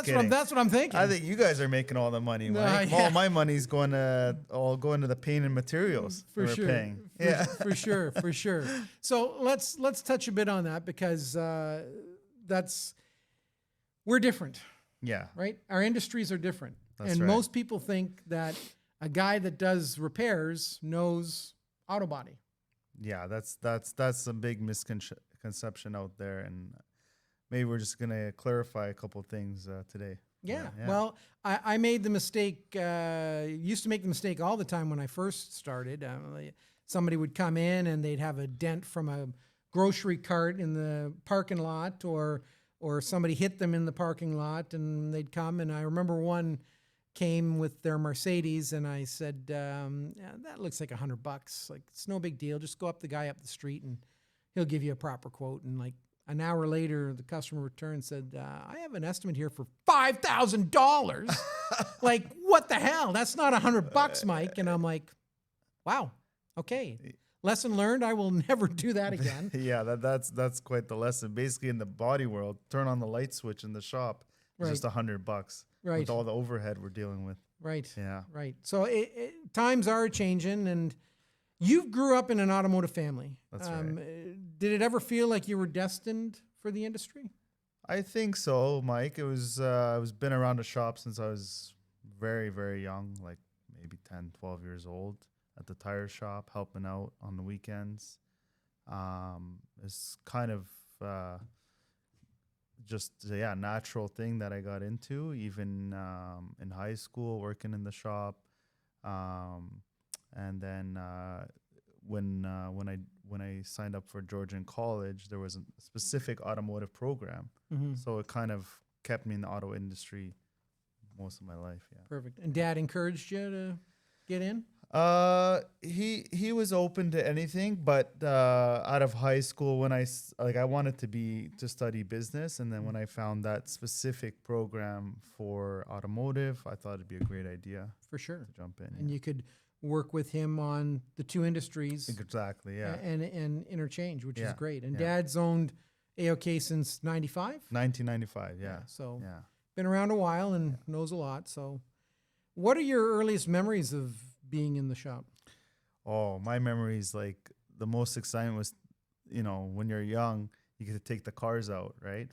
That's what I'm thinking. I think you guys are making all the money, Mike. Yeah. All my money's going to the paint and materials For that sure. we're paying. For sure, for sure. So let's touch a bit on that because we're different, Yeah. right? Our industries are different, That's and right. most people think that a guy that does repairs knows auto body. Yeah, that's a big misconception out there, and maybe we're just gonna clarify a couple things today. Yeah. Yeah. Well, I made the mistake, used to make the mistake all the time when I first started. Somebody would come in and they'd have a dent from a grocery cart in the parking lot, or somebody hit them in the parking lot, and they'd come. And I remember one came with their Mercedes, and I said, yeah, that looks like $100. Like, it's no big deal. Just go up the guy up the street and he'll give you a proper quote. And like an hour later, the customer returned and said, I have an estimate here for $5,000. Like, what the hell? That's not $100, Mike. And I'm like, wow, okay. Lesson learned. I will never do that again. Yeah, that's quite the lesson. Basically, in the body world, turn on the light switch in the shop. It's Right. just $100. Right. With all the overhead we're dealing with. Right. Yeah. Right. So times are changing, and you grew up in an automotive family. That's right. Did it ever feel like you were destined for the industry? I think so, Mike. It was I was been around the shop since I was very, very young, like maybe 10, 12 years old, at the tire shop, helping out on the weekends. It's kind of just natural thing that I got into, even in high school, working in the shop, and then when I signed up for Georgian College, there was a specific automotive program, so it kind of kept me in the auto industry most of my life. Yeah. Perfect. And Dad encouraged you to get in? He was open to anything, but out of high school, when I wanted to study business, and then when I found that specific program for automotive, I thought it'd be a great idea For sure. to jump in. And you could work with him on the two industries. Exactly, yeah. And interchange, which is Yeah, great. And yeah. Dad's owned AOK since 95? 1995, yeah. So Yeah. been around a while and knows a lot. So what are your earliest memories of being in the shop? Oh, my memories, like the most excitement was, when you're young, you get to take the cars out, right?